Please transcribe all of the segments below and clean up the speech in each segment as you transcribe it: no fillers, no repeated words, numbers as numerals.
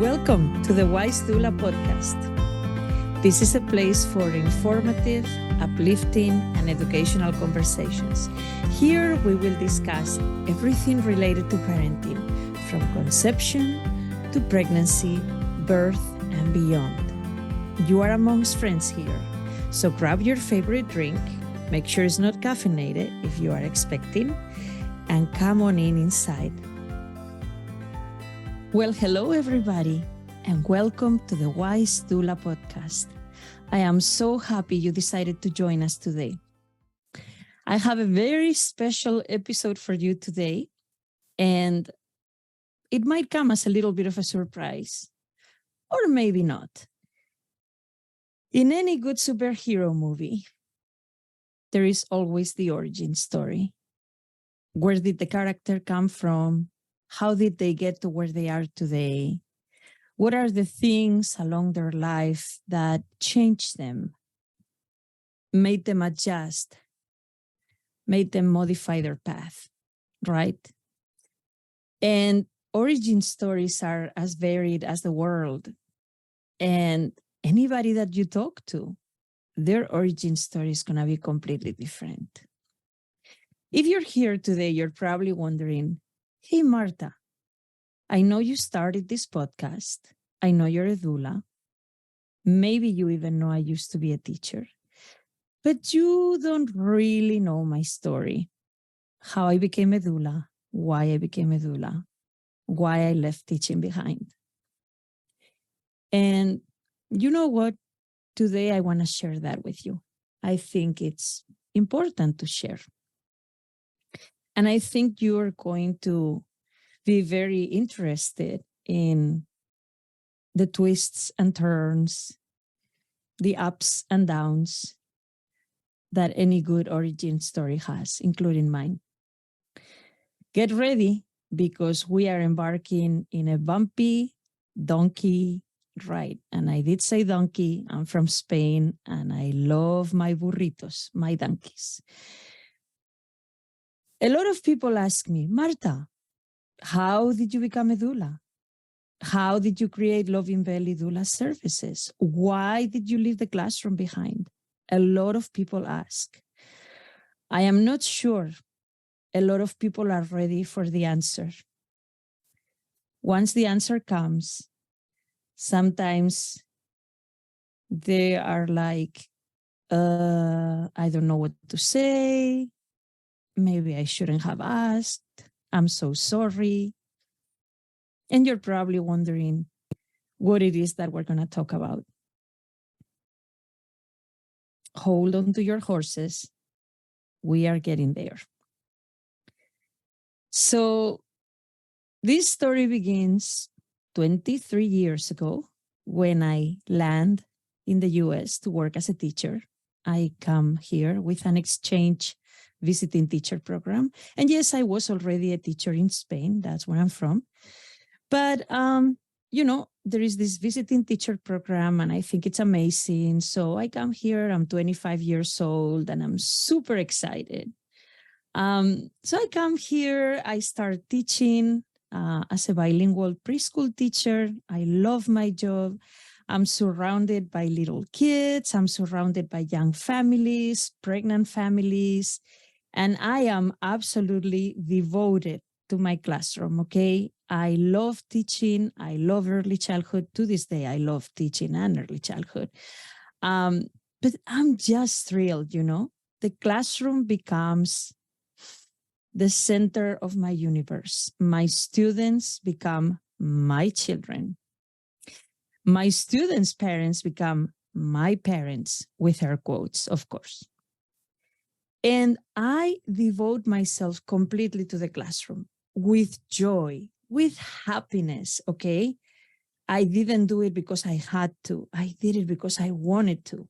Welcome to the Wise Doula podcast. This is a place for informative, uplifting, and educational conversations. Here we will discuss everything related to parenting, from conception to pregnancy, birth, and beyond. You are amongst friends here, so grab your favorite drink, make sure it's not caffeinated if you are expecting, and come on inside. Well, hello everybody, and welcome to the Wise Doula podcast. I am so happy you decided to join us today. I have a very special episode for you today, and it might come as a little bit of a surprise, or maybe not. In any good superhero movie, there is always the origin story. Where did the character come from? How did they get to where they are today? What are the things along their life that changed them, made them adjust, made them modify their path, right? And origin stories are as varied as the world. And anybody that you talk to, their origin story is going to be completely different. If you're here today, you're probably wondering, hey, Marta, I know you started this podcast. I know you're a doula. Maybe you even know I used to be a teacher. But you don't really know my story. How I became a doula, why I became a doula, why I left teaching behind. And you know what? Today I want to share that with you. I think it's important to share. And I think you're going to be very interested in the twists and turns, the ups and downs that any good origin story has, including mine. Get ready, because we are embarking in a bumpy donkey ride. And I did say donkey. I'm from Spain, and I love my burritos, my donkeys. A lot of people ask me, Marta, how did you become a doula? How did you create Loving Belly Doula Services? Why did you leave the classroom behind? A lot of people ask. I am not sure a lot of people are ready for the answer. Once the answer comes, sometimes they are like, I don't know what to say. Maybe I shouldn't have asked. I'm so sorry. And you're probably wondering what it is that we're going to talk about. Hold on to your horses. We are getting there. So this story begins 23 years ago when I land in the US to work as a teacher. I come here with an exchange visiting teacher program. And yes, I was already a teacher in Spain. That's where I'm from. But, there is this visiting teacher program, and I think it's amazing. So I come here, I'm 25 years old, and I'm super excited. So I come here, I start teaching as a bilingual preschool teacher. I love my job. I'm surrounded by little kids. I'm surrounded by young families, pregnant families, and I am absolutely devoted to my classroom, okay? I love teaching. I love early childhood. To this day, I love teaching and early childhood. But I'm just thrilled, The classroom becomes the center of my universe. My students become my children. My students' parents become my parents, with air quotes, of course. And I devote myself completely to the classroom with joy, with happiness, okay? I didn't do it because I had to. I did it because I wanted to.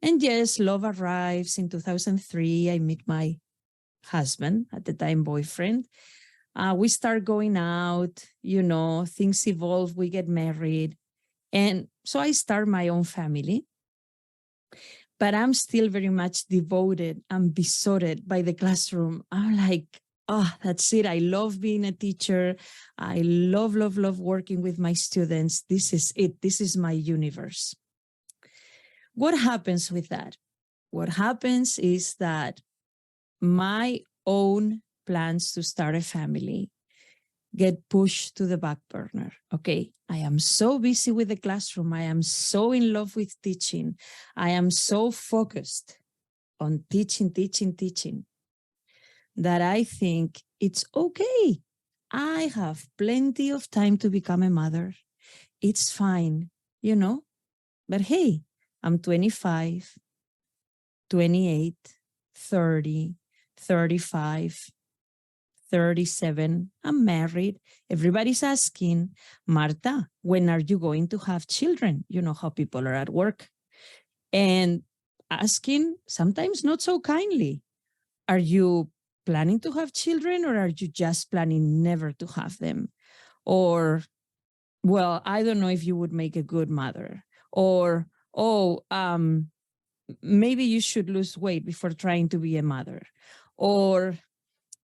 And yes, love arrives. In 2003, I meet my husband, at the time boyfriend. We start going out, things evolve, we get married. And so I start my own family. But I'm still very much devoted and besotted by the classroom. I'm like, that's it. I love being a teacher. I love, love, love working with my students. This is it. This is my universe. What happens with that? What happens is that my own plans to start a family get pushed to the back burner. Okay, I am so busy with the classroom. I am so in love with teaching. I am so focused on teaching, teaching, teaching, that I think it's okay. I have plenty of time to become a mother. It's fine, you know? But hey, I'm 25, 28, 30, 35, 37. I'm married. Everybody's asking, Marta, when are you going to have children? You know how people are at work. And asking, sometimes not so kindly, are you planning to have children, or are you just planning never to have them? Or, well, I don't know if you would make a good mother. Or, maybe you should lose weight before trying to be a mother. Or,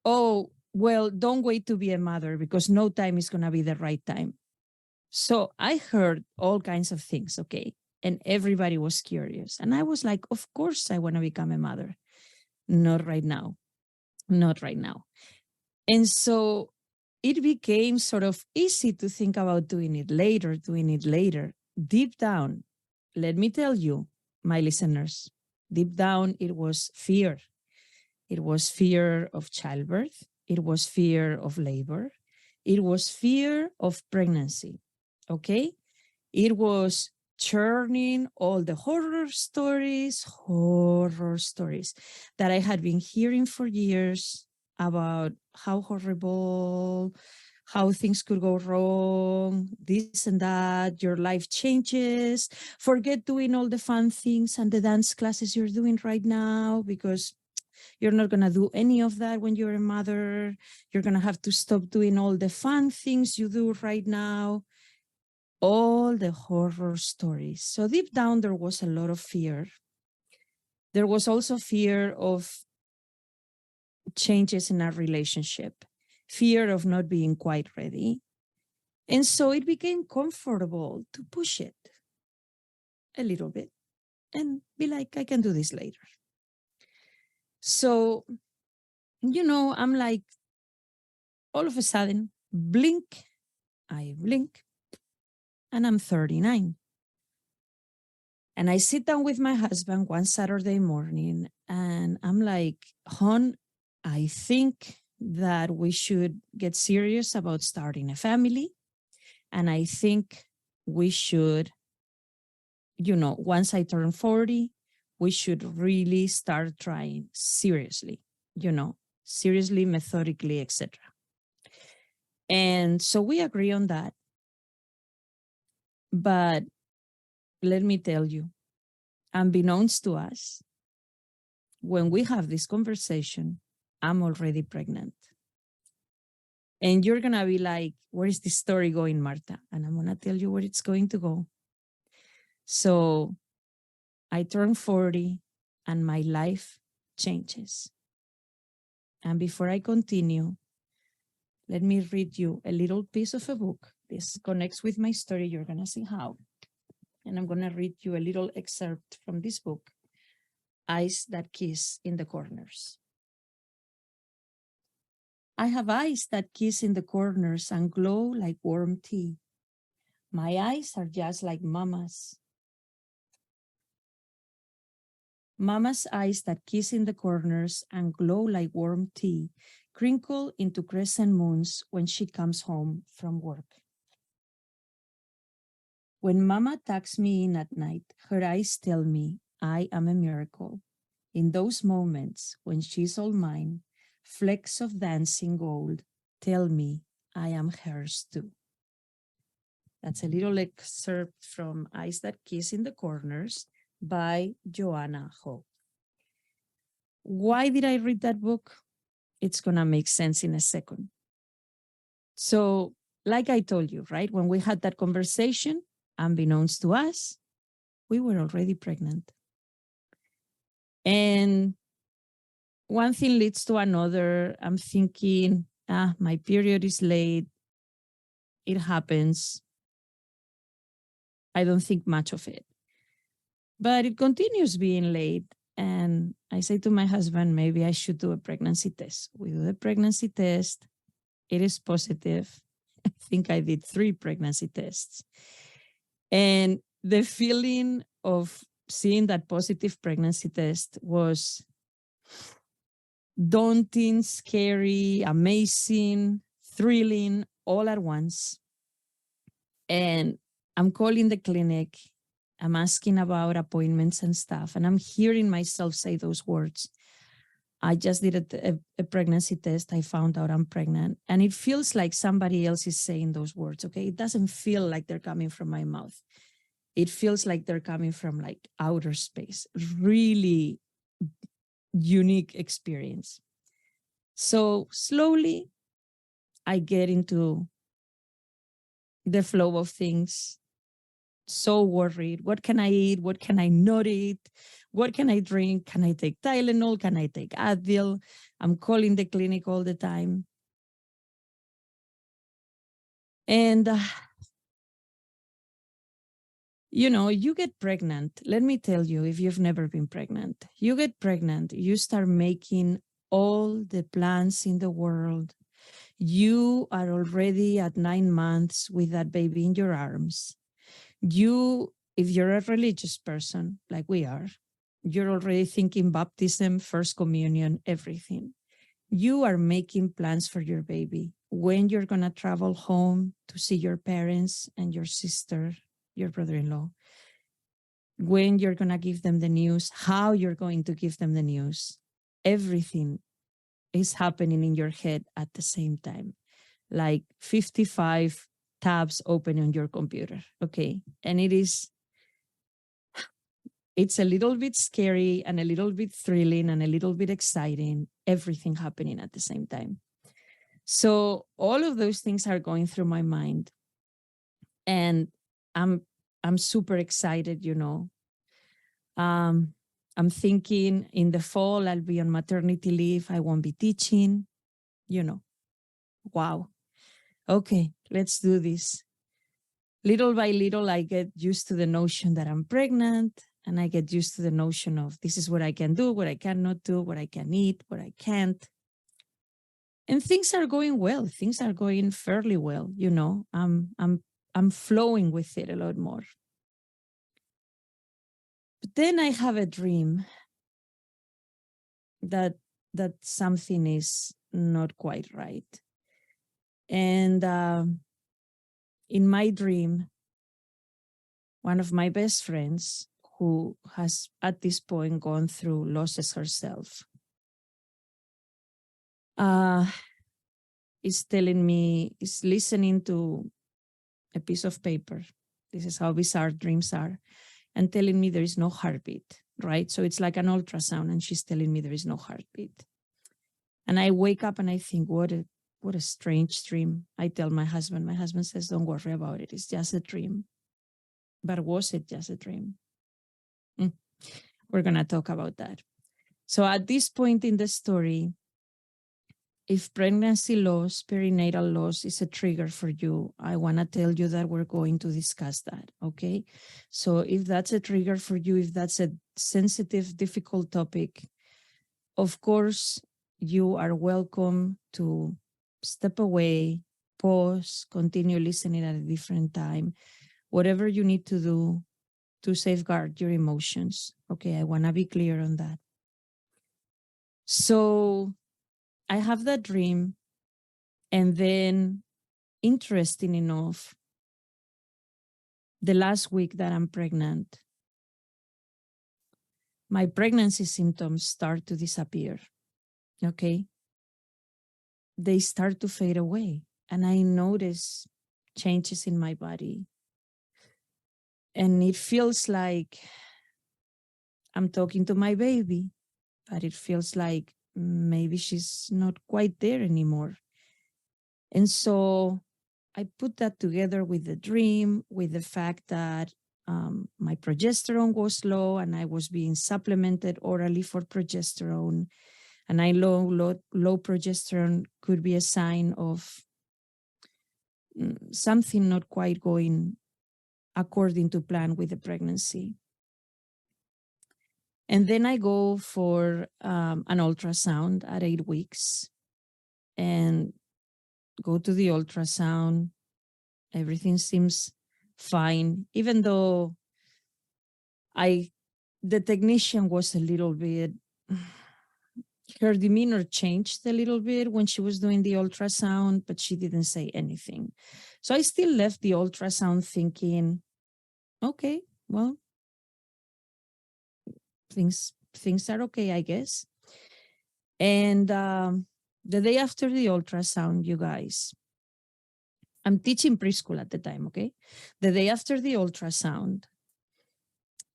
oh, well, don't wait to be a mother because no time is going to be the right time. So I heard all kinds of things, okay? And everybody was curious. And I was like, of course I want to become a mother. Not right now. Not right now. And so it became sort of easy to think about doing it later, doing it later. Deep down, let me tell you, my listeners, deep down, it was fear. It was fear of childbirth. It was fear of labor. It was fear of pregnancy. Okay? It was churning all the horror stories that I had been hearing for years about how horrible, how things could go wrong, this and that, your life changes, forget doing all the fun things and the dance classes you're doing right now because you're not going to do any of that when you're a mother. You're going to have to stop doing all the fun things you do right now. All the horror stories. So deep down, there was a lot of fear. There was also fear of changes in our relationship, fear of not being quite ready. And so it became comfortable to push it a little bit and be like, I can do this later. So, I'm like, all of a sudden, blink, I blink, and I'm 39. And I sit down with my husband one Saturday morning and I'm like, hon, I think that we should get serious about starting a family. And I think we should, once I turn 40, we should really start trying seriously, seriously, methodically, etc. And so we agree on that. But let me tell you, unbeknownst to us, when we have this conversation, I'm already pregnant. And you're going to be like, where is this story going, Marta? And I'm going to tell you where it's going to go. So I turn 40 and my life changes. And before I continue, let me read you a little piece of a book. This connects with my story. You're going to see how. And I'm going to read you a little excerpt from this book, Eyes That Kiss in the Corners. I have eyes that kiss in the corners and glow like warm tea. My eyes are just like Mama's. Mama's eyes that kiss in the corners and glow like warm tea, crinkle into crescent moons when she comes home from work. When Mama tucks me in at night, her eyes tell me I am a miracle. In those moments when she's all mine, flecks of dancing gold tell me I am hers too. That's a little excerpt from Eyes That Kiss in the Corners by Joanna Ho. Why did I read that book? It's going to make sense in a second. So, like I told you, right, when we had that conversation, unbeknownst to us, we were already pregnant. And one thing leads to another. I'm thinking, my period is late. It happens. I don't think much of it. But it continues being late. And I say to my husband, maybe I should do a pregnancy test. We do the pregnancy test. It is positive. I think I did 3 pregnancy tests. And the feeling of seeing that positive pregnancy test was daunting, scary, amazing, thrilling, all at once. And I'm calling the clinic. I'm asking about appointments and stuff. And I'm hearing myself say those words. I just did a pregnancy test. I found out I'm pregnant. And it feels like somebody else is saying those words, okay? It doesn't feel like they're coming from my mouth. It feels like they're coming from like outer space. Really unique experience. So slowly, I get into the flow of things. So worried. What can I eat? What can I not eat? What can I drink? Can I take Tylenol? Can I take Advil? I'm calling the clinic all the time. And, you get pregnant. Let me tell you, if you've never been pregnant, you get pregnant, you start making all the plans in the world. You are already at 9 months with that baby in your arms. If you're a religious person like we are, you're already thinking baptism, first communion, everything. You are making plans for your baby, when you're going to travel home to see your parents and your sister, your brother-in-law, when you're going to give them the news, how you're going to give them the news. Everything is happening in your head at the same time, like 55 tabs open on your computer, okay? And it's a little bit scary and a little bit thrilling and a little bit exciting, everything happening at the same time. So all of those things are going through my mind. And I'm super excited, I'm thinking in the fall, I'll be on maternity leave. I won't be teaching, Wow. Okay, let's do this. Little by little, I get used to the notion that I'm pregnant, and I get used to the notion of this is what I can do, what I cannot do, what I can eat, what I can't. And things are going well. Things are going fairly well, I'm flowing with it a lot more. But then I have a dream that something is not quite right. And in my dream, one of my best friends, who has at this point gone through losses herself, is listening to a piece of paper. This is how bizarre dreams are. And telling me there is no heartbeat, right? So it's like an ultrasound, and she's telling me there is no heartbeat. And I wake up and I think, what a strange dream. I tell my husband says, don't worry about it. It's just a dream. But was it just a dream? We're going to talk about that. So at this point in the story, if pregnancy loss, perinatal loss is a trigger for you, I want to tell you that we're going to discuss that, okay? So if that's a trigger for you, if that's a sensitive, difficult topic, of course, you are welcome to step away, pause, continue listening at a different time, whatever you need to do to safeguard your emotions, okay? I want to be clear on that. So I have that dream, and then, interesting enough, the last week that I'm pregnant, my pregnancy symptoms start to disappear, okay? They start to fade away, and I notice changes in my body. And it feels like I'm talking to my baby, but it feels like maybe she's not quite there anymore. And so I put that together with the dream, with the fact that my progesterone was low and I was being supplemented orally for progesterone. And I know low progesterone could be a sign of something not quite going according to plan with the pregnancy. And then I go for an ultrasound at 8 weeks and go to the ultrasound. Everything seems fine, even though the technician was a little bit, her demeanor changed a little bit when she was doing the ultrasound, but she didn't say anything. So I still left the ultrasound thinking, okay, well, things are okay, I guess. And the day after the ultrasound, you guys, I'm teaching preschool at the time, okay? The day after the ultrasound,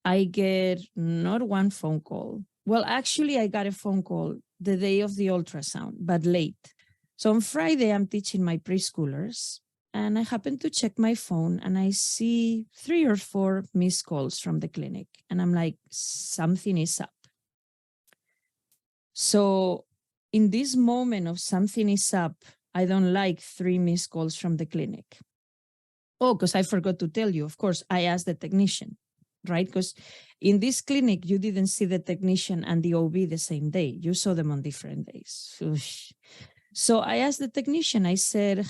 I get not one phone call. Well, actually, I got a phone call the day of the ultrasound, but late. So on Friday, I'm teaching my preschoolers, and I happen to check my phone, and I see 3 or 4 missed calls from the clinic. And I'm like, something is up. So in this moment of something is up, I don't like 3 missed calls from the clinic. Oh, because I forgot to tell you, of course, I asked the technician, right? Because in this clinic, you didn't see the technician and the OB the same day. You saw them on different days. So I asked the technician, I said,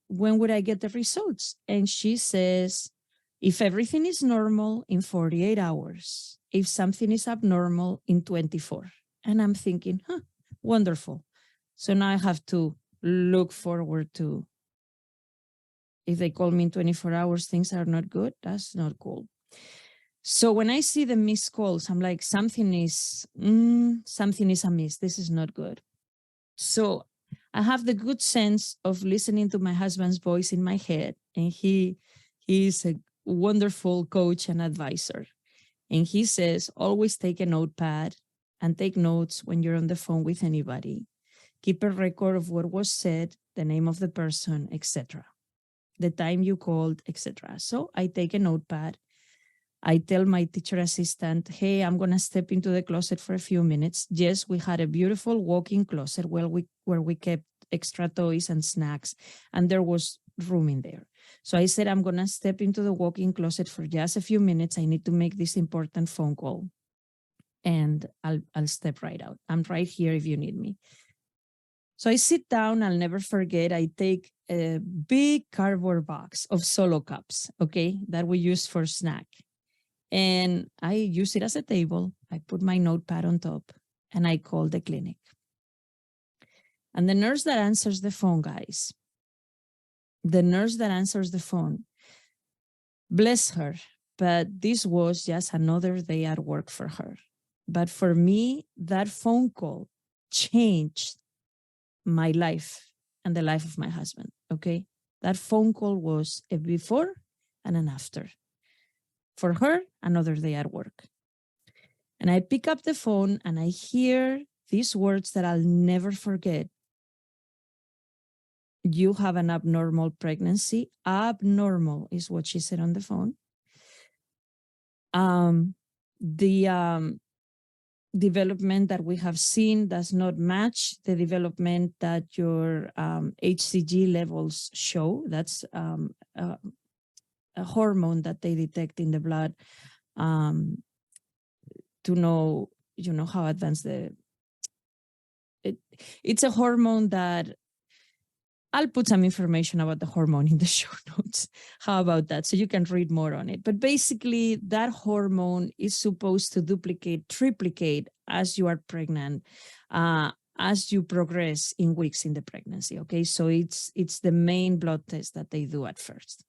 when would I get the results? And she says, if everything is normal, in 48 hours. If something is abnormal, in 24. And I'm thinking, wonderful. So now I have to look forward to, if they call me in 24 hours, things are not good. That's not cool. So when I see the missed calls, I'm like, something is amiss. This is not good. So I have the good sense of listening to my husband's voice in my head. And he is a wonderful coach and advisor. And he says, always take a notepad and take notes when you're on the phone with anybody. Keep a record of what was said, the name of the person, etc. The time you called, etc. So I take a notepad. I tell my teacher assistant, hey, I'm going to step into the closet for a few minutes. Yes, we had a beautiful walk-in closet where we kept extra toys and snacks, and there was room in there. So I said, I'm going to step into the walk-in closet for just a few minutes. I need to make this important phone call, and I'll step right out. I'm right here if you need me. So I sit down, I'll never forget, I take a big cardboard box of Solo cups, okay, that we use for snack. And I use it as a table. I put my notepad on top and I call the clinic. And the nurse that answers the phone, guys, bless her, but this was just another day at work for her. But for me, that phone call changed my life and the life of my husband, okay? That phone call was a before and an after. For her, another day at work. And I pick up the phone and I hear these words that I'll never forget. You have an abnormal pregnancy. Abnormal is what she said on the phone. The development that we have seen does not match the development that your HCG levels show. That's a hormone that they detect in the blood to know, how advanced it's a hormone that I'll put some information about the hormone in the show notes. How about that? So you can read more on it. But basically, that hormone is supposed to triplicate as you are pregnant, as you progress in weeks in the pregnancy. Okay, so it's the main blood test that they do at first.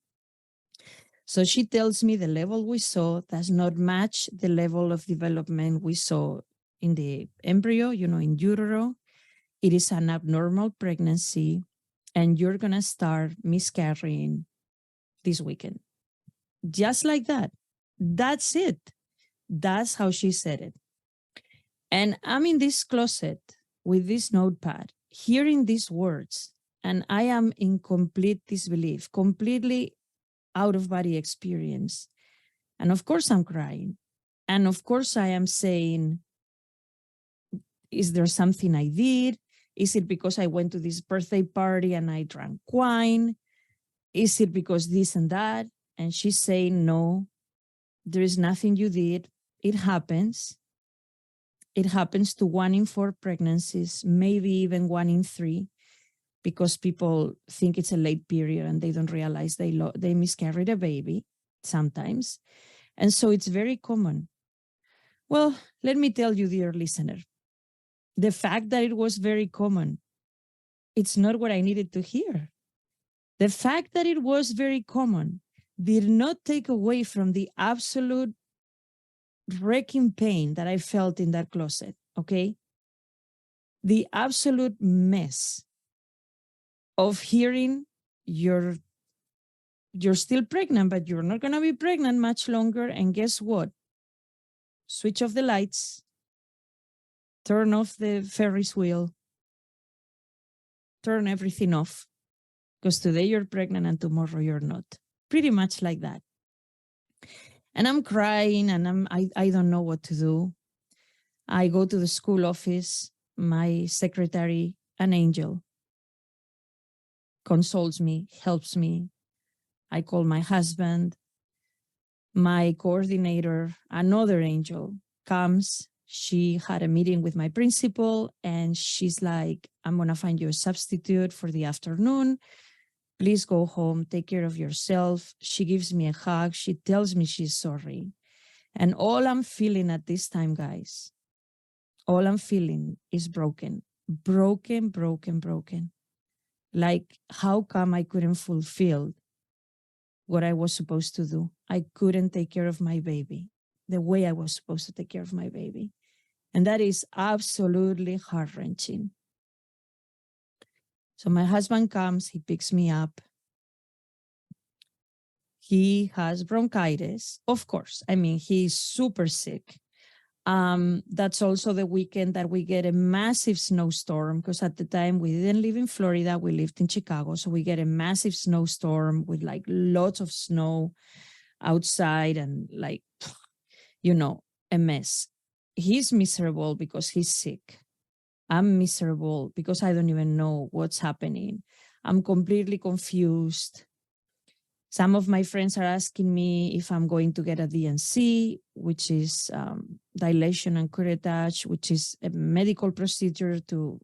So she tells me the level we saw does not match the level of development we saw in the embryo, in utero. It is an abnormal pregnancy, and you're going to start miscarrying this weekend. Just like that. That's it. That's how she said it. And I'm in this closet with this notepad, hearing these words, and I am in complete disbelief, completely out of body experience. And of course, I'm crying. And of course, I am saying, Is there something I did? Is it because I went to this birthday party and I drank wine? Is it because this and that? And she's saying, no, there is nothing you did. It happens. It happens to 1 in 4 pregnancies, maybe even 1 in 3, because people think it's a late period and they don't realize they miscarried a baby sometimes. And so it's very common. Well, let me tell you, dear listener, the fact that it was very common, it's not what I needed to hear. The fact that it was very common did not take away from the absolute wrecking pain that I felt in that closet, okay? The absolute mess of hearing you're still pregnant, but you're not going to be pregnant much longer. And guess what? Switch off the lights, turn off the Ferris wheel, turn everything off, because today you're pregnant and tomorrow you're not. Pretty much like that. And I'm crying and I don't know what to do. I go to the school office, my secretary, an angel, consoles me, helps me. I call my husband. My coordinator, another angel, comes. She had a meeting with my principal and she's like, I'm going to find you a substitute for the afternoon. Please go home, take care of yourself. She gives me a hug. She tells me she's sorry. And all I'm feeling at this time, guys, all I'm feeling is broken. Like, how come I couldn't fulfill what I was supposed to do? I couldn't take care of my baby the way I was supposed to take care of my baby. And that is absolutely heart-wrenching. So my husband comes, he picks me up. He has bronchitis, of course. I mean, he's super sick. That's also the weekend that we get a massive snowstorm, because at the time we didn't live in Florida, we lived in Chicago. So we get a massive snowstorm with like lots of snow outside and like, you know, a mess. He's miserable because he's sick. I'm miserable because I don't even know what's happening. I'm completely confused. Some of my friends are asking me if I'm going to get a DNC, which is dilation and curettage, which is a medical procedure to,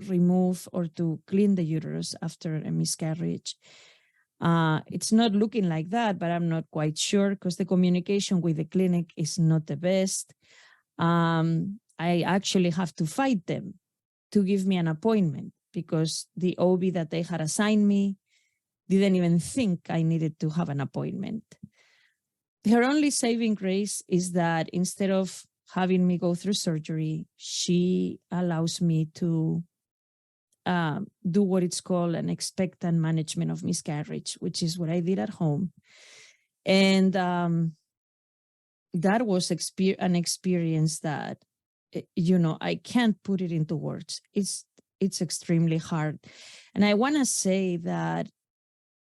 remove or to clean the uterus after a miscarriage. It's not looking like that, but I'm not quite sure because the communication with the clinic is not the best. I actually have to fight them to give me an appointment because the OB that they had assigned me didn't even think I needed to have an appointment. Her only saving grace is that instead of having me go through surgery, she allows me to do what it's called an expectant management of miscarriage, which is what I did at home. And that was an experience that, I can't put it into words. It's extremely hard. And I want to say that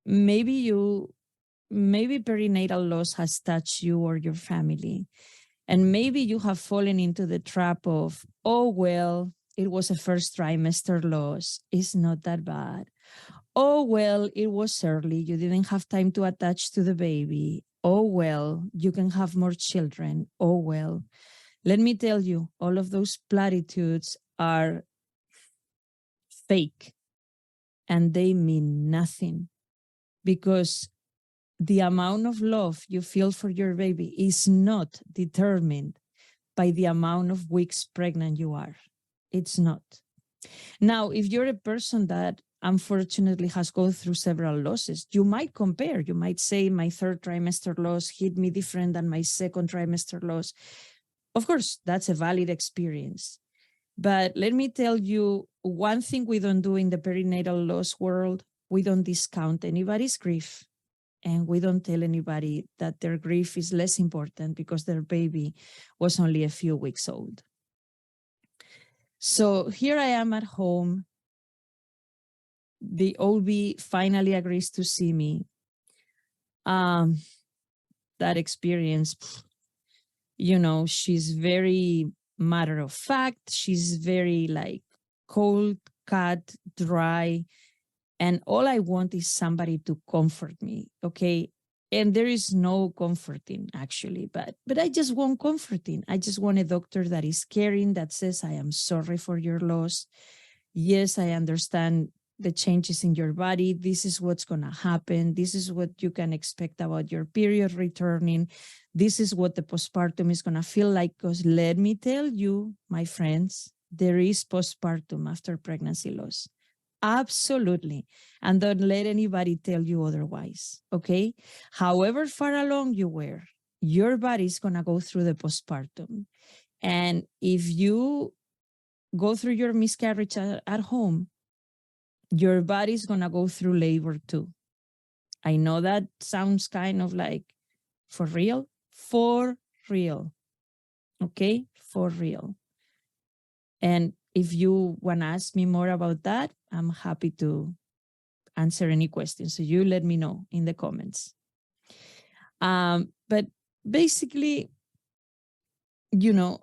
maybe perinatal loss has touched you or your family. And maybe you have fallen into the trap of, oh, well, it was a first trimester loss. It's not that bad. Oh, well, it was early. You didn't have time to attach to the baby. Oh, well, you can have more children. Oh, well. Let me tell you, all of those platitudes are fake and they mean nothing, because the amount of love you feel for your baby is not determined by the amount of weeks pregnant you are. It's not. Now, if you're a person that unfortunately has gone through several losses, you might compare. You might say, my third trimester loss hit me different than my second trimester loss. Of course, that's a valid experience. But let me tell you one thing we don't do in the perinatal loss world. We don't discount anybody's grief. And we don't tell anybody that their grief is less important because their baby was only a few weeks old. So here I am at home. The OB finally agrees to see me. That experience, she's very matter of fact. She's very like cold, cut, dry. And all I want is somebody to comfort me. Okay. And there is no comforting actually, but I just want comforting. I just want a doctor that is caring, that says, I am sorry for your loss. Yes, I understand the changes in your body. This is what's going to happen. This is what you can expect about your period returning. This is what the postpartum is going to feel like. Because let me tell you, my friends, there is postpartum after pregnancy loss. Absolutely. And don't let anybody tell you otherwise. Okay. However far along you were, your body's going to go through the postpartum. And if you go through your miscarriage at home, your body's going to go through labor too. I know that sounds kind of like for real, for real. Okay. For real. And if you want to ask me more about that, I'm happy to answer any questions. So you let me know in the comments. But basically, don't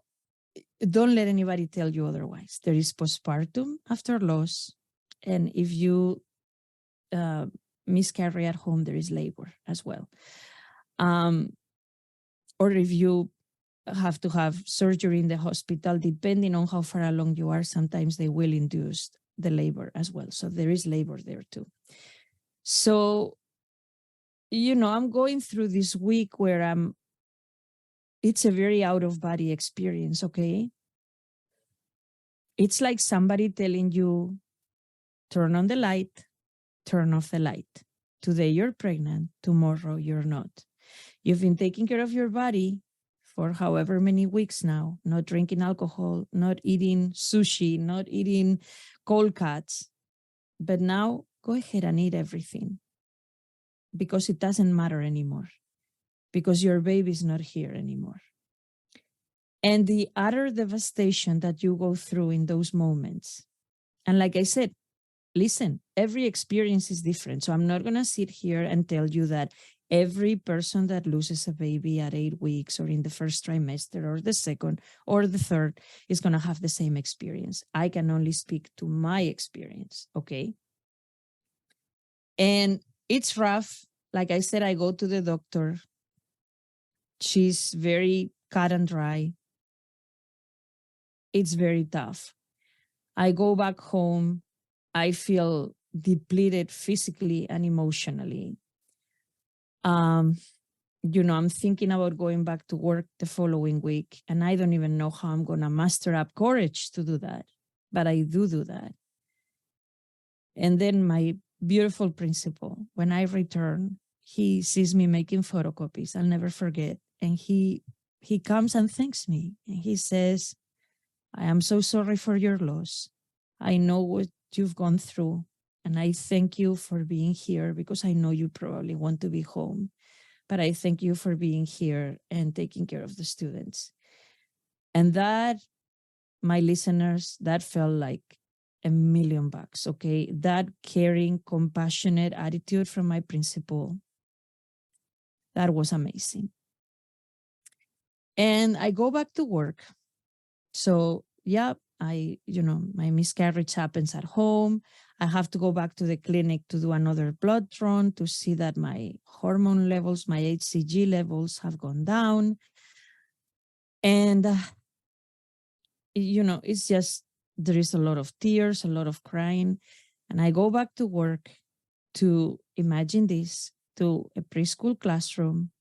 let anybody tell you otherwise. There is postpartum after loss. And if you miscarry at home, there is labor as well. Or if you have to have surgery in the hospital, depending on how far along you are, sometimes they will induce the labor as well. So there is labor there too. So, I'm going through this week where it's a very out of body experience, okay? It's like somebody telling you, turn on the light, turn off the light. Today you're pregnant, tomorrow you're not. You've been taking care of your body for however many weeks now, not drinking alcohol, not eating sushi, not eating cold cuts. But now go ahead and eat everything because it doesn't matter anymore, because your baby's not here anymore. And the utter devastation that you go through in those moments. And like I said, listen, every experience is different. So I'm not going to sit here and tell you that every person that loses a baby at 8 weeks or in the first trimester or the second or the third is going to have the same experience. I can only speak to my experience, okay? And it's rough. Like I said, I go to the doctor. She's very cut and dry. It's very tough. I go back home. I feel depleted physically and emotionally. I'm thinking about going back to work the following week, and I don't even know how I'm going to muster up courage to do that, but I do that. And then my beautiful principal, when I return, he sees me making photocopies. I'll never forget. And he comes and thanks me. And he says, I am so sorry for your loss. I know what you've gone through. And I thank you for being here because I know you probably want to be home. But I thank you for being here and taking care of the students. And that, my listeners, that felt like $1,000,000, okay? That caring, compassionate attitude from my principal, that was amazing. And I go back to work. So, yeah, my miscarriage happens at home. I have to go back to the clinic to do another blood drawn to see that my hormone levels, my HCG levels have gone down. And, it's just, there is a lot of tears, a lot of crying. And I go back to work to, imagine this, to a preschool classroom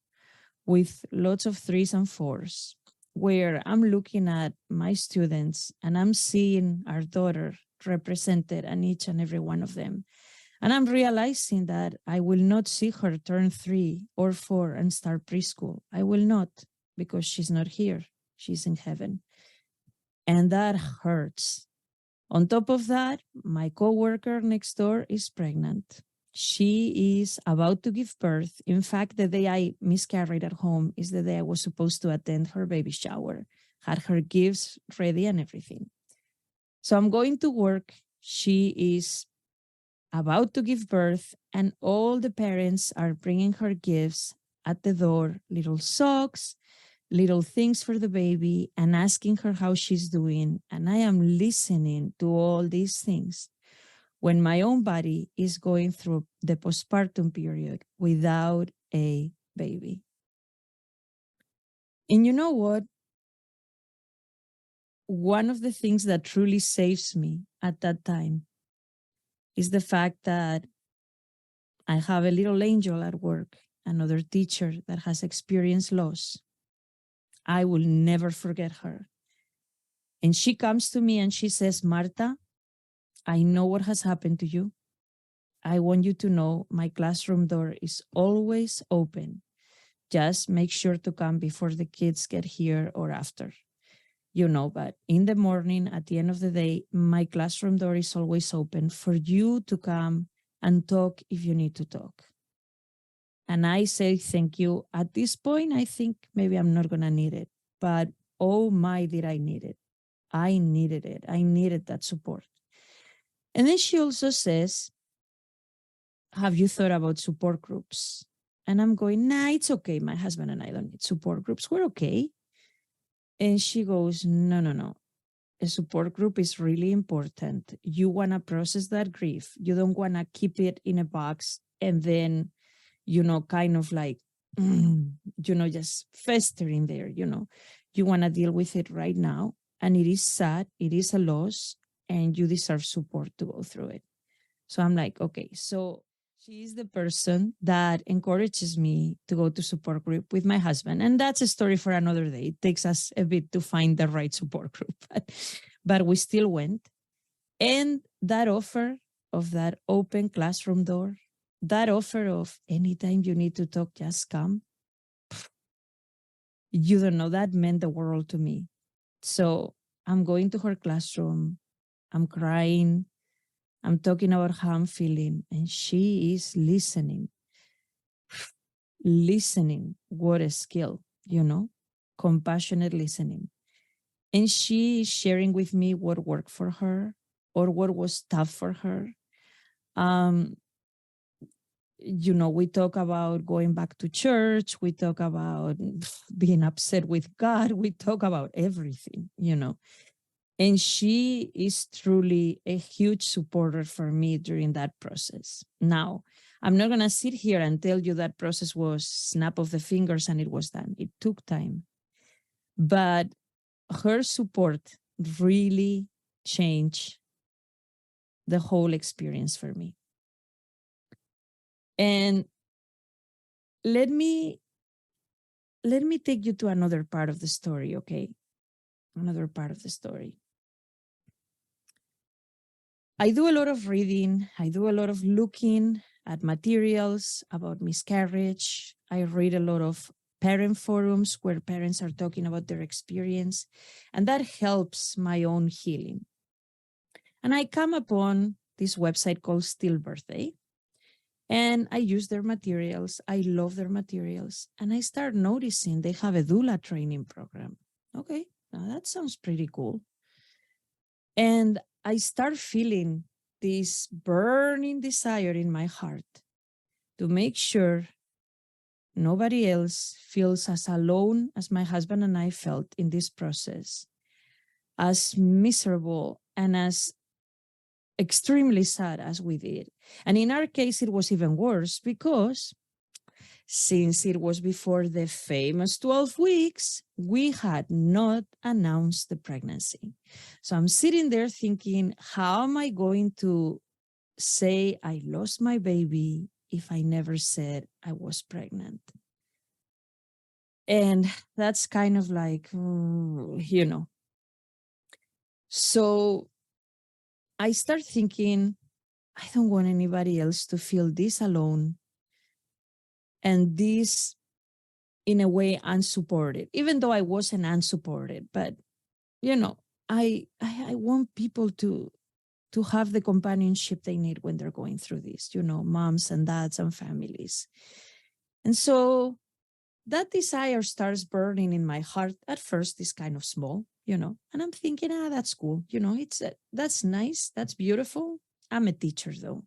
with lots of 3s and 4s, where I'm looking at my students and I'm seeing our daughter represented in each and every one of them. And I'm realizing that I will not see her turn 3 or 4 and start preschool. I will not, because she's not here. She's in heaven. And that hurts. On top of that, my coworker next door is pregnant. She is about to give birth. In fact, the day I miscarried at home is the day I was supposed to attend her baby shower, had her gifts ready and everything. So I'm going to work. She is about to give birth, and all the parents are bringing her gifts at the door, little socks, little things for the baby and asking her how she's doing. And I am listening to all these things when my own body is going through the postpartum period without a baby. And you know what? One of the things that truly saves me at that time is the fact that I have a little angel at work, another teacher that has experienced loss. I will never forget her. And she comes to me and she says, Marta, I know what has happened to you. I want you to know my classroom door is always open. Just make sure to come before the kids get here or after. But in the morning, at the end of the day, my classroom door is always open for you to come and talk if you need to talk. And I say thank you. At this point, I think maybe I'm not going to need it. But oh my, did I need it. I needed it. I needed that support. And then she also says, have you thought about support groups? And I'm going, nah, it's okay. My husband and I don't need support groups. We're okay. And she goes, no. A support group is really important. You want to process that grief. You don't want to keep it in a box and then, kind of like, just festering there, You want to deal with it right now. And it is sad. It is a loss. And you deserve support to go through it. So I'm like, okay, so she is the person that encourages me to go to support group with my husband. And that's a story for another day. It takes us a bit to find the right support group, but we still went. And that offer of that open classroom door, that offer of anytime you need to talk, just come. You don't know, that meant the world to me. So I'm going to her classroom. I'm crying. I'm talking about how I'm feeling, and she is listening. Listening, what a skill, compassionate listening. And she is sharing with me what worked for her or what was tough for her. We talk about going back to church. We talk about being upset with God. We talk about everything, And she is truly a huge supporter for me during that process. Now, I'm not going to sit here and tell you that process was snap of the fingers and it was done. It took time. But her support really changed the whole experience for me. And let me take you to another part of the story, okay? Another part of the story. I do a lot of reading. I do a lot of looking at materials about miscarriage. I read a lot of parent forums where parents are talking about their experience, and that helps my own healing. And I come upon this website called Stillbirthday, and I use their materials. I love their materials. And I start noticing they have a doula training program. Okay, now that sounds pretty cool. And I start feeling this burning desire in my heart to make sure nobody else feels as alone as my husband and I felt in this process, as miserable and as extremely sad as we did. And in our case, it was even worse because since it was before the famous 12 weeks, we had not announced the pregnancy. So I'm sitting there thinking, how am I going to say I lost my baby if I never said I was pregnant? And that's kind of like, So I start thinking, I don't want anybody else to feel this alone and this in a way unsupported, even though I wasn't unsupported. But, I want people to have the companionship they need when they're going through this, moms and dads and families. And so that desire starts burning in my heart. At first, it's kind of small, and I'm thinking, that's cool. That's nice. That's beautiful. I'm a teacher though.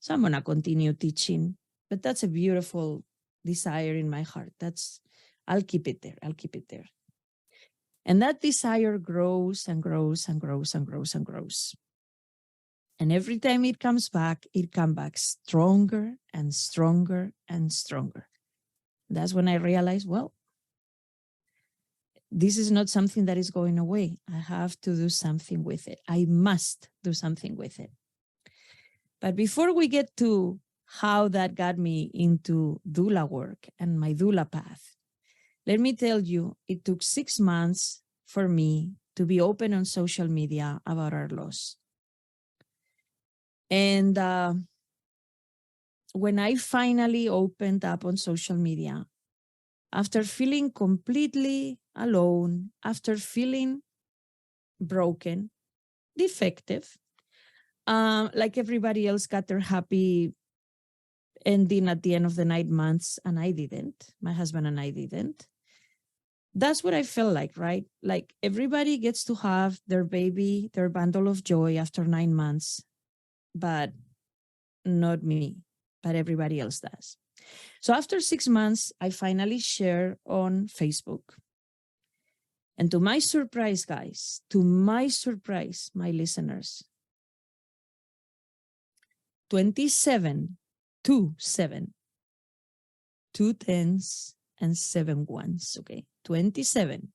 So I'm going to continue teaching, but that's a beautiful desire in my heart. That's I'll keep it there. I'll keep it there. And that desire grows and grows and grows and grows and grows. And every time it comes back stronger and stronger and stronger. That's when I realized, well, this is not something that is going away. I have to do something with it. I must do something with it. But before we get to how that got me into doula work and my doula path, let me tell you, it took 6 months for me to be open on social media about our loss. And when I finally opened up on social media, after feeling completely alone, after feeling broken, defective, like everybody else got their happy ending at the end of the 9 months, and I didn't. My husband and I didn't. That's what I felt like, right? Like everybody gets to have their baby, their bundle of joy after 9 months, but not me, but everybody else does. So after 6 months, I finally shared on Facebook. And to my surprise, guys, to my surprise, my listeners, 27, 2 10s and 7 ones, okay? 27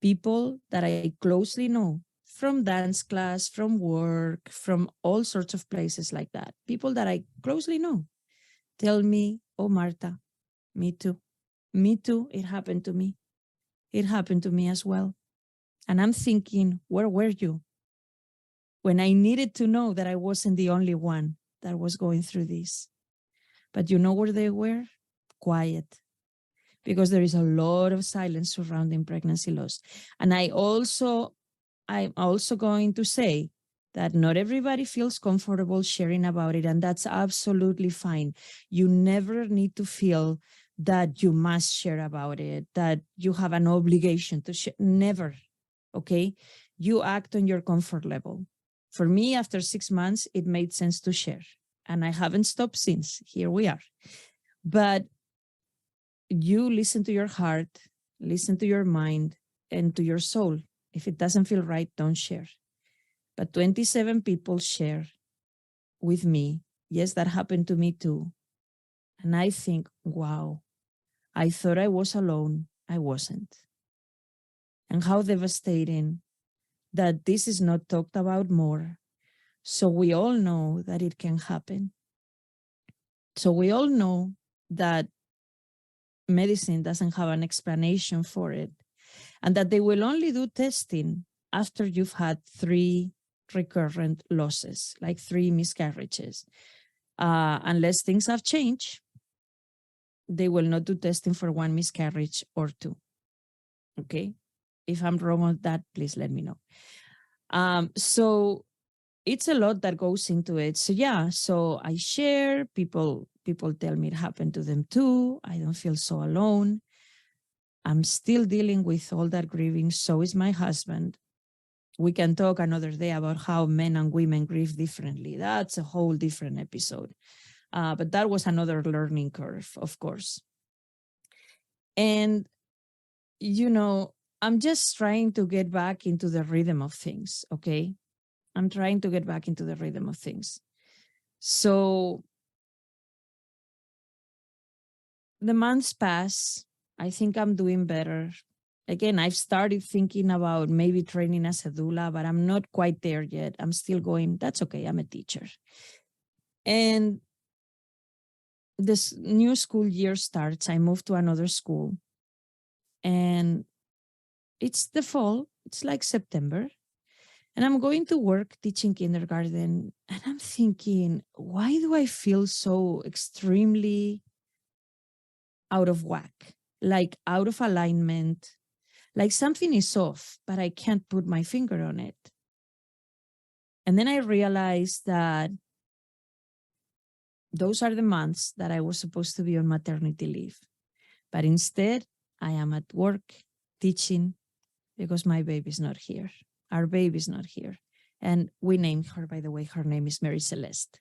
people that I closely know from dance class, from work, from all sorts of places like that. People that I closely know tell me, oh, Marta, me too. Me too. It happened to me. It happened to me as well. And I'm thinking, where were you when I needed to know that I wasn't the only one that was going through this? But you know where they were? Quiet. Because there is a lot of silence surrounding pregnancy loss. And I'm also going to say that not everybody feels comfortable sharing about it, and that's absolutely fine. You never need to feel that you must share about it, that you have an obligation to share. Never, okay? You act on your comfort level. For me, after 6 months, it made sense to share, and I haven't stopped since. Here we are. But you listen to your heart, listen to your mind, and to your soul. If it doesn't feel right, don't share. But 27 people share with me. Yes, that happened to me too. And I think, wow, I thought I was alone. I wasn't. And how devastating that this is not talked about more. So we all know that it can happen. So we all know that medicine doesn't have an explanation for it, and that they will only do testing after you've had 3 recurrent losses, like 3 miscarriages. Unless things have changed, they will not do testing for 1 miscarriage or 2. Okay? If I'm wrong on that, please let me know. So it's a lot that goes into it. So yeah, so I share, people tell me it happened to them too. I don't feel so alone. I'm still dealing with all that grieving. So is my husband. We can talk another day about how men and women grieve differently. That's a whole different episode. But that was another learning curve, of course. And, you know, I'm just trying to get back into the rhythm of things, okay? I'm trying to get back into the rhythm of things. So the months pass. I think I'm doing better. Again, I've started thinking about maybe training as a doula, but I'm not quite there yet. I'm still going, that's okay, I'm a teacher. And this new school year starts. I moved to another school. And it's the fall. It's like September. And I'm going to work teaching kindergarten. And I'm thinking, why do I feel so extremely out of whack? Like out of alignment, like something is off, but I can't put my finger on it. And then I realized that those are the months that I was supposed to be on maternity leave. But instead, I am at work teaching because my baby's not here. Our baby's not here. And we named her, by the way, her name is Mary Celeste.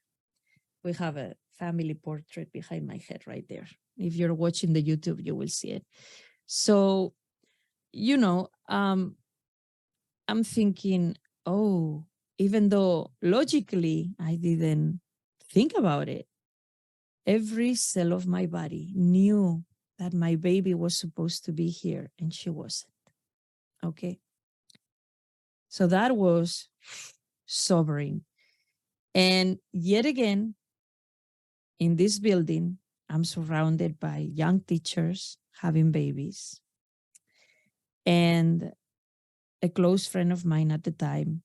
We have a family portrait behind my head right there. If you're watching the YouTube, you will see it. So, I'm thinking, oh, even though logically I didn't think about it, every cell of my body knew that my baby was supposed to be here and she wasn't. Okay. So that was sobering. And yet again, in this building, I'm surrounded by young teachers having babies. And a close friend of mine at the time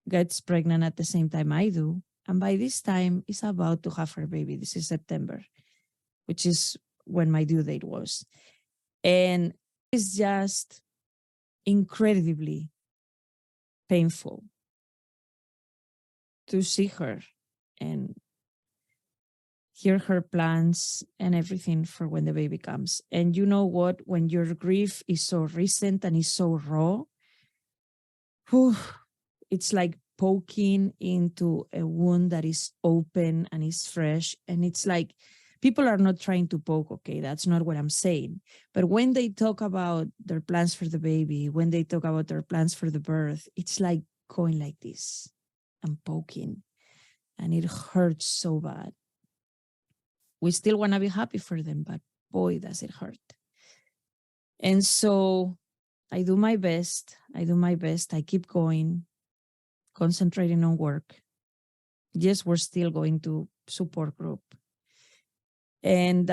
gets pregnant at the same time I do. And by this time, is about to have her baby. This is September, which is when my due date was. And it's just incredibly painful to see her and hear her plans and everything for when the baby comes. And you know what? When your grief is so recent and is so raw, whew, it's like poking into a wound that is open and is fresh. And it's like people are not trying to poke, okay? That's not what I'm saying. But when they talk about their plans for the baby, when they talk about their plans for the birth, it's like going like this and poking. And it hurts so bad. We still want to be happy for them, but boy, does it hurt. And so I do my best. I keep going, concentrating on work. Yes, we're still going to support group. And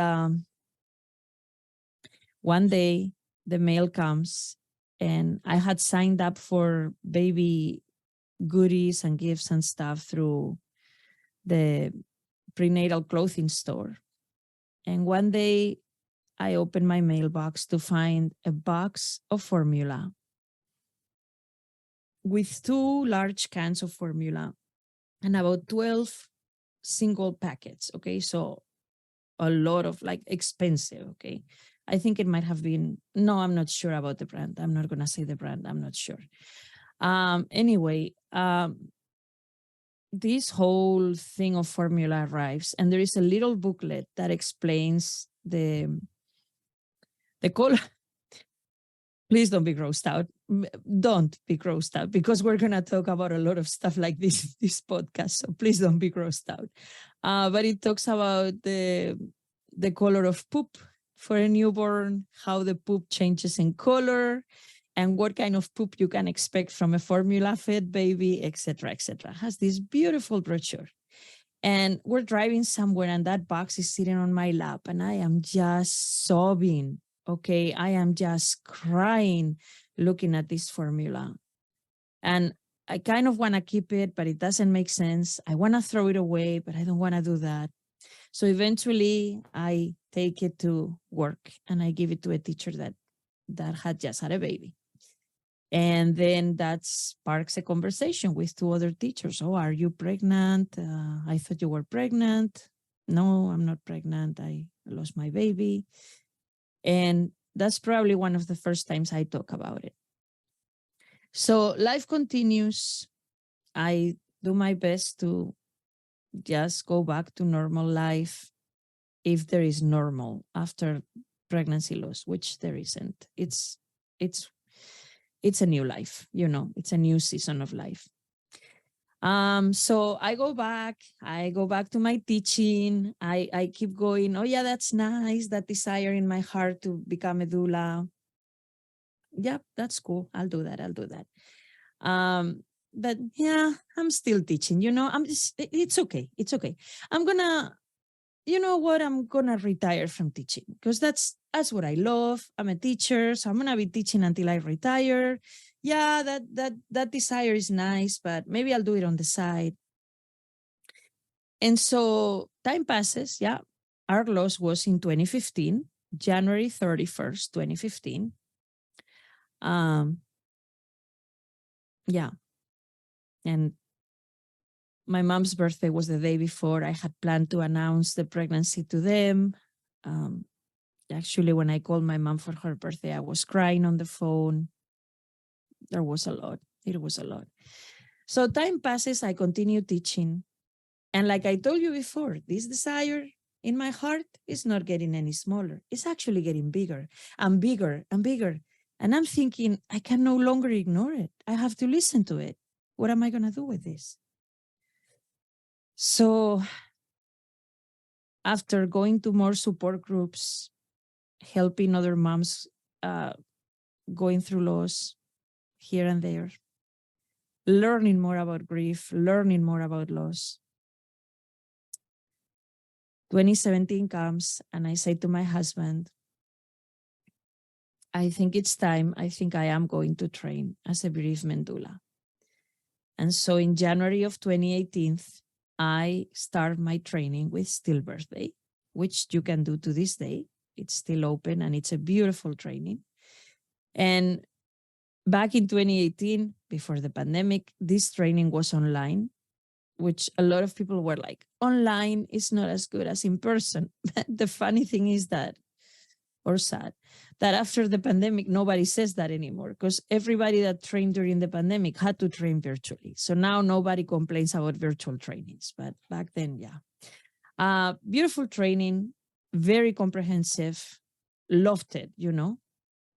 one day the mail comes and I had signed up for baby goodies and gifts and stuff through the prenatal clothing store. And one day I opened my mailbox to find a box of formula with 2 large cans of formula and about 12 single packets. Okay. So a lot of like expensive. Okay. I think it might have been, no, I'm not sure about the brand. I'm not going to say the brand. I'm not sure. Anyway, this whole thing of formula arrives and there is a little booklet that explains the color. Please don't be grossed out. Don't be grossed out because we're going to talk about a lot of stuff like this this podcast. So please don't be grossed out. But it talks about the color of poop for a newborn, how the poop changes in color, and what kind of poop you can expect from a formula-fed baby, etc., etc. Has this beautiful brochure. And we're driving somewhere and that box is sitting on my lap and I am just sobbing. Okay, I am just crying looking at this formula. And I kind of want to keep it, but it doesn't make sense. I want to throw it away, but I don't want to do that. So eventually I take it to work and I give it to a teacher that had just had a baby. And then that sparks a conversation with 2 other teachers. Oh, are you pregnant? I thought you were pregnant. No, I'm not pregnant. I lost my baby. And that's probably one of the first times I talk about it. So life continues. I do my best to just go back to normal life if there is normal after pregnancy loss, which there isn't. It's a new life, it's a new season of life. So I go back to my teaching. I keep going, oh yeah, that's nice. That desire in my heart to become a doula. Yeah, that's cool. I'll do that. But yeah, I'm still teaching, it's okay. It's okay. I'm gonna retire from teaching because that's what I love. I'm a teacher, so I'm gonna be teaching until I retire. Yeah, that desire is nice, but maybe I'll do it on the side. And so time passes. Yeah, our loss was in 2015, January 31st, 2015. Yeah, and my mom's birthday was the day before. I had planned to announce the pregnancy to them. Actually, when I called my mom for her birthday, I was crying on the phone. There was a lot. It was a lot. So time passes. I continue teaching. And like I told you before, this desire in my heart, it's not getting any smaller. It's actually getting bigger and bigger and bigger. And I'm thinking, I can no longer ignore it. I have to listen to it. What am I going to do with this? So after going to more support groups, helping other moms going through loss here and there, learning more about grief, learning more about loss, 2017 comes and I say to my husband, I think it's time. I think I am going to train as a bereavement doula. And so in January of 2018, I start my training with Stillbirth Day, which you can do to this day. It's still open and it's a beautiful training. And back in 2018, before the pandemic, this training was online, which a lot of people were like, online is not as good as in person. The funny thing is that, or sad, that after the pandemic, nobody says that anymore because everybody that trained during the pandemic had to train virtually. So now nobody complains about virtual trainings, but back then, yeah. Beautiful training, very comprehensive, loved it, you know?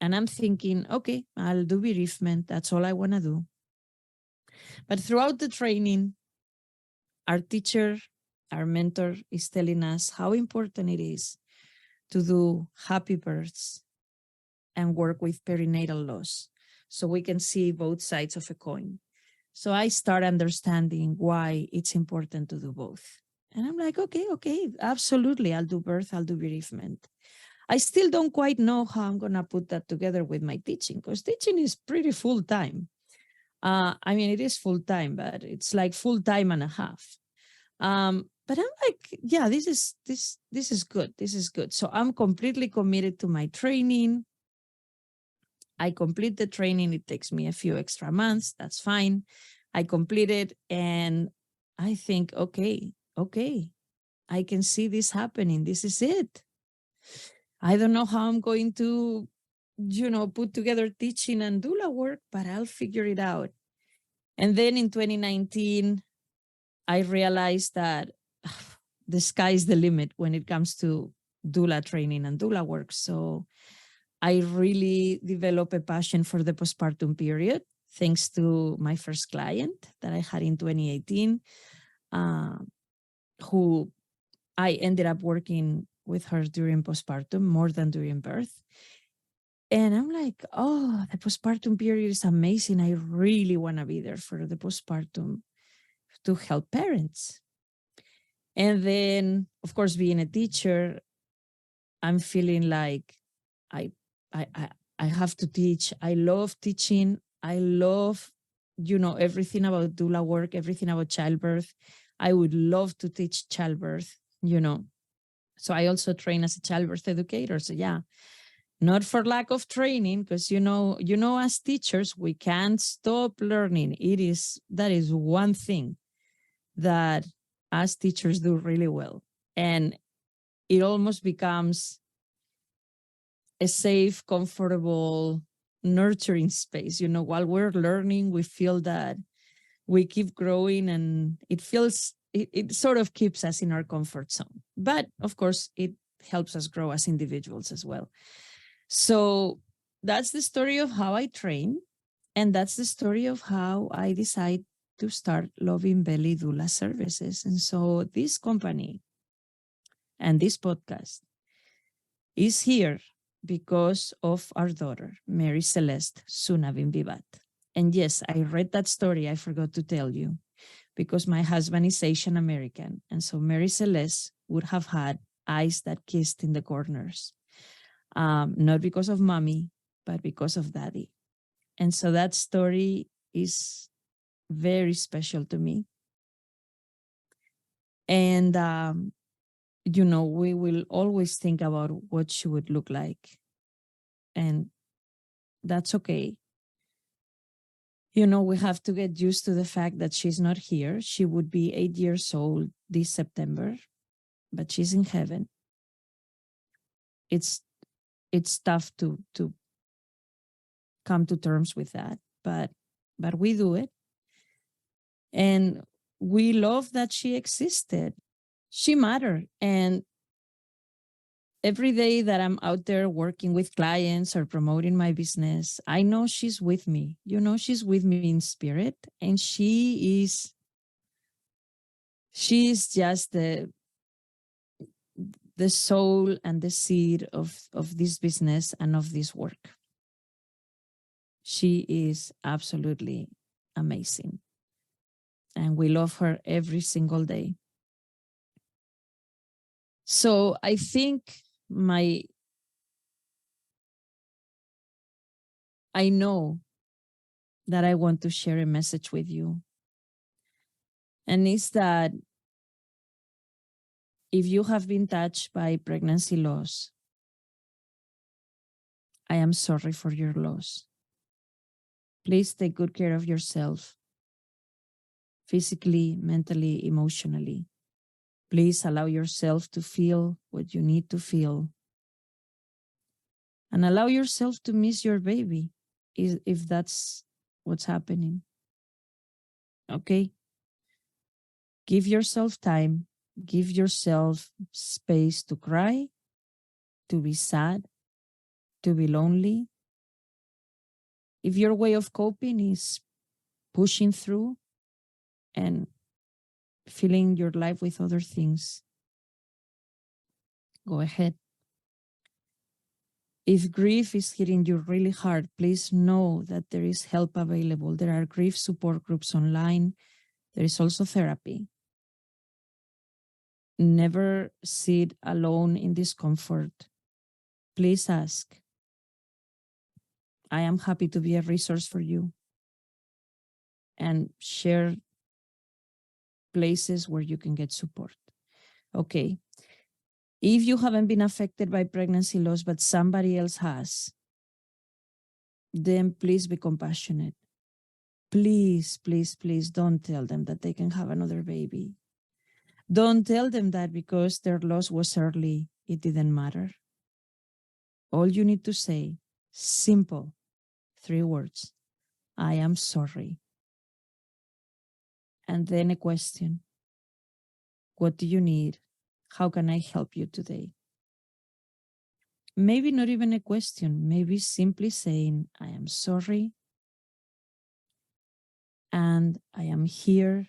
And I'm thinking, okay, I'll do bereavement. That's all I want to do. But throughout the training, our teacher, our mentor is telling us how important it is to do happy births and work with perinatal loss so we can see both sides of a coin. So I start understanding why it's important to do both. And I'm like, okay, absolutely. I'll do birth, I'll do bereavement. I still don't quite know how I'm going to put that together with my teaching because teaching is pretty full time. I mean, it is full time, but it's like full time and a half. But I'm like, yeah, this is good. This is good. So I'm completely committed to my training. I complete the training. It takes me a few extra months. That's fine. I complete it and I think, okay, I can see this happening. This is it. I don't know how I'm going to, put together teaching and doula work, but I'll figure it out. And then in 2019, I realized that the sky's the limit when it comes to doula training and doula work. So I really developed a passion for the postpartum period, thanks to my first client that I had in 2018, who I ended up working with her during postpartum more than during birth. And I'm like, oh, the postpartum period is amazing. I really want to be there for the postpartum to help parents. And then, of course, being a teacher, I'm feeling like I have to teach. I love teaching. I love, everything about doula work, everything about childbirth. I would love to teach childbirth, So I also train as a childbirth educator. So yeah, not for lack of training, because as teachers, we can't stop learning. That is one thing that as teachers do really well. And it almost becomes a safe, comfortable, nurturing space. While we're learning, we feel that we keep growing and it sort of keeps us in our comfort zone. But of course, it helps us grow as individuals as well. So that's the story of how I train. And that's the story of how I decide to start Loving Belly Doula Services. And so this company and this podcast is here because of our daughter, Mary Celeste Sunavin Vivat. And yes, I read that story. I forgot to tell you because my husband is Asian American. And so Mary Celeste would have had eyes that kissed in the corners. Not because of mommy, but because of daddy. And so that story is very special to me. And, we will always think about what she would look like. And that's okay. We have to get used to the fact that she's not here. She would be 8 years old this September, but she's in heaven. It's tough to come to terms with that, but we do it. And we love that she existed. She mattered. And Every day that I'm out there working with clients or promoting my business, I know she's with me. She's with me in spirit, and she's just the soul and the seed of this business and of this work. She is absolutely amazing. And we love her every single day. So I think I know that I want to share a message with you. And it's that if you have been touched by pregnancy loss, I am sorry for your loss. Please take good care of yourself, physically, mentally, emotionally. Please allow yourself to feel what you need to feel. And allow yourself to miss your baby if that's what's happening. Okay? Give yourself time. Give yourself space to cry, to be sad, to be lonely. If your way of coping is pushing through and filling your life with other things, go ahead. If grief is hitting you really hard, please know that there is help available. There are grief support groups online. There is also therapy. Never sit alone in discomfort. Please ask. I am happy to be a resource for you and share places where you can get support. Okay. If you haven't been affected by pregnancy loss, but somebody else has, then please be compassionate. Please, please, please don't tell them that they can have another baby. Don't tell them that because their loss was early, it didn't matter. All you need to say, simple, 3 words, I am sorry. And then a question. What do you need? How can I help you today? Maybe not even a question, maybe simply saying, I am sorry. And I am here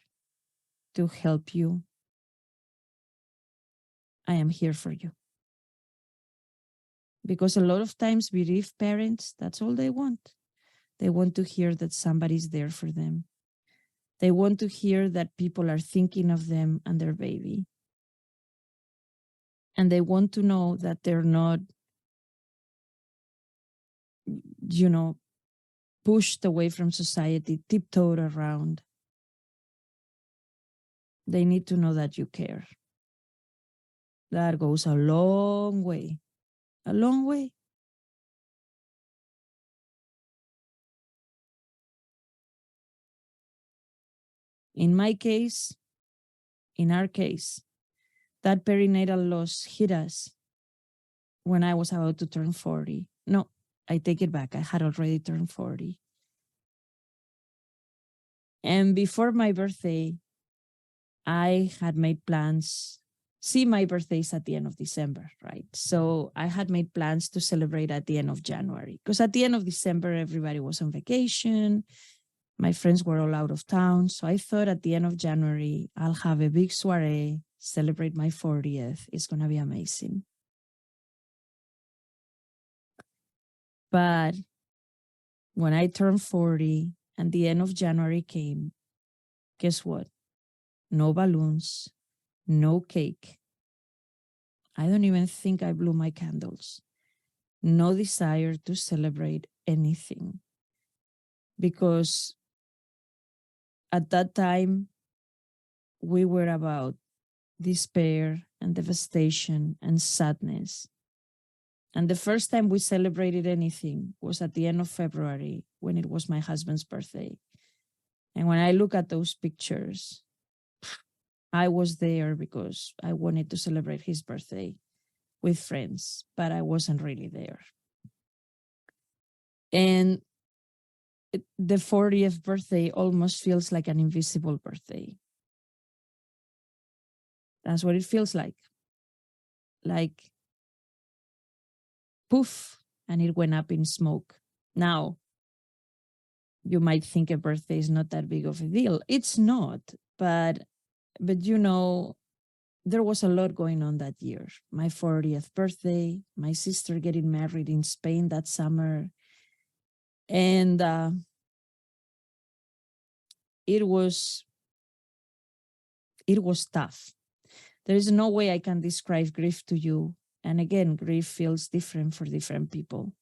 to help you. I am here for you. Because a lot of times bereaved parents, that's all they want. They want to hear that somebody's there for them. They want to hear that people are thinking of them and their baby. And they want to know that they're not, pushed away from society, tiptoed around. They need to know that you care. That goes a long way. A long way. In my case, in our case, that perinatal loss hit us when I was about to turn 40. No, I take it back. I had already turned 40. And before my birthday, I had made plans. See, my birthday is at the end of December, right? So I had made plans to celebrate at the end of January because at the end of December, everybody was on vacation. My friends were all out of town. So I thought at the end of January, I'll have a big soiree, celebrate my 40th. It's going to be amazing. But when I turned 40 and the end of January came, guess what? No balloons, no cake. I don't even think I blew my candles. No desire to celebrate anything. Because at that time, we were about despair and devastation and sadness. And the first time we celebrated anything was at the end of February when it was my husband's birthday. And when I look at those pictures, I was there because I wanted to celebrate his birthday with friends, but I wasn't really there. And the 40th birthday almost feels like an invisible birthday. That's what it feels like. Like poof, and it went up in smoke. Now, you might think a birthday is not that big of a deal. It's not, but you know, there was a lot going on that year. My 40th birthday, my sister getting married in Spain that summer, and it was tough. There is no way I can describe grief to you. And again, grief feels different for different people.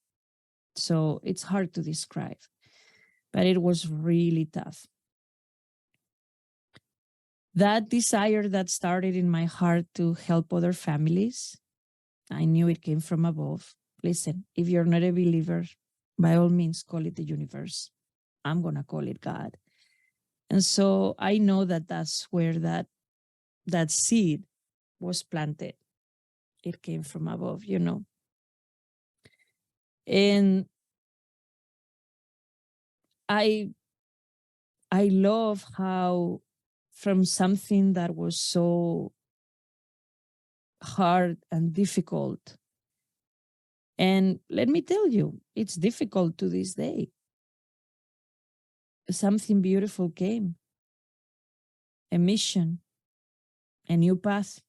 So it's hard to describe, but it was really tough. That desire that started in my heart to help other families, I knew it came from above. Listen, if you're not a believer, by all means, call it the universe. I'm going to call it God. And so I know that that's where that seed was planted. It came from above, you know. And I love how from something that was so hard and difficult, and let me tell you, it's difficult to this day, something beautiful came, a mission, a new path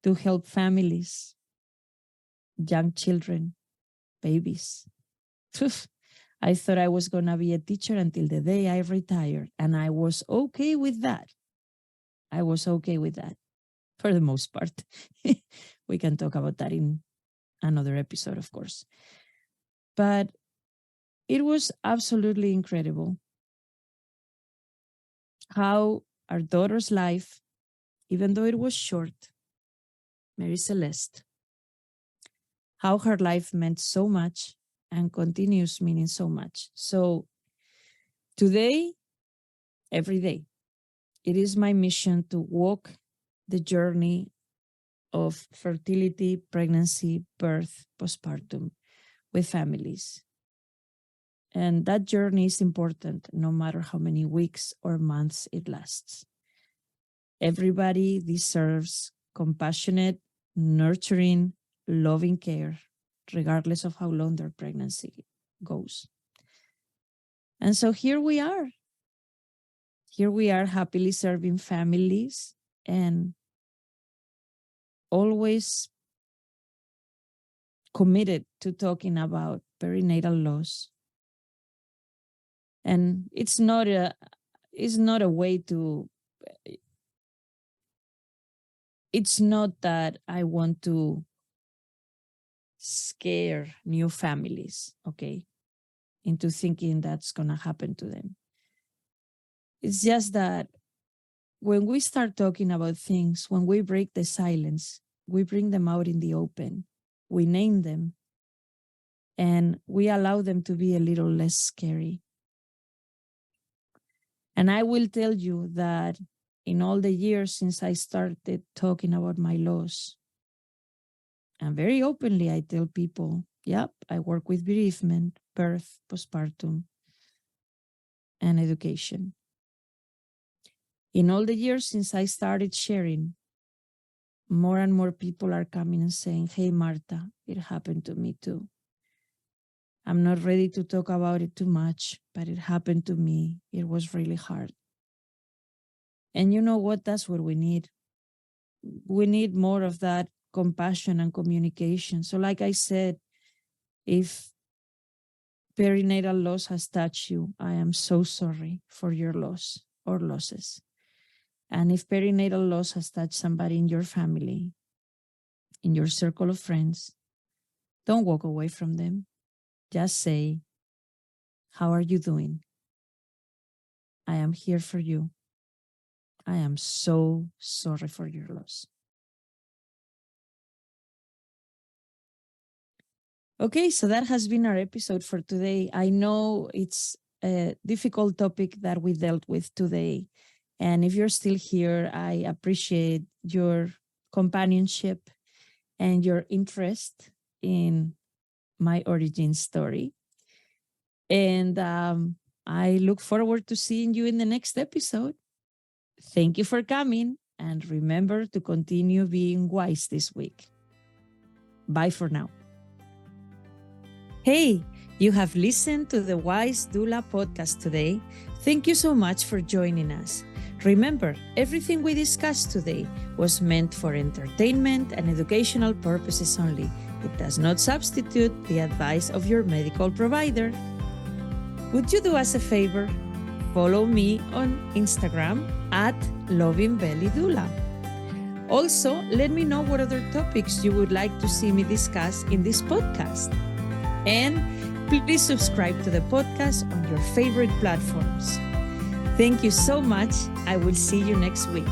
to help families, young children, babies. I thought I was going to be a teacher until the day I retired, and I was okay with that. I was okay with that for the most part. We can talk about that in another episode, of course. But it was absolutely incredible how our daughter's life, even though it was short, Mary Celeste, how her life meant so much and continues meaning so much. So today, every day, it is my mission to walk the journey of fertility, pregnancy, birth, postpartum with families. And that journey is important no matter how many weeks or months it lasts. Everybody deserves compassionate, nurturing, loving care, regardless of how long their pregnancy goes. And so here we are. Here we are happily serving families and always committed to talking about perinatal loss. And it's not a way to, it's not that I want to scare new families, okay, into thinking that's going to happen to them. It's just that when we start talking about things, when we break the silence, we bring them out in the open, we name them, and we allow them to be a little less scary. And I will tell you that in all the years since I started talking about my loss, and very openly I tell people, yep, I work with bereavement, birth, postpartum, and education. In all the years since I started sharing, more and more people are coming and saying, hey, Marta, it happened to me too. I'm not ready to talk about it too much, but it happened to me. It was really hard. And you know what? That's what we need. We need more of that compassion and communication. So like I said, if perinatal loss has touched you, I am so sorry for your loss or losses. And if perinatal loss has touched somebody in your family, in your circle of friends, don't walk away from them. Just say, how are you doing? I am here for you. I am so sorry for your loss. Okay, so that has been our episode for today. I know it's a difficult topic that we dealt with today. And if you're still here, I appreciate your companionship and your interest in my origin story. And I look forward to seeing you in the next episode. Thank you for coming, and remember to continue being wise this week. Bye for now. Hey, you have listened to the Wise Doula podcast today. Thank you so much for joining us. Remember, everything we discussed today was meant for entertainment and educational purposes only. It does not substitute the advice of your medical provider. Would you do us a favor? Follow me on Instagram at LovingBellyDoula. Also, let me know what other topics you would like to see me discuss in this podcast. And please subscribe to the podcast on your favorite platforms. Thank you so much. I will see you next week.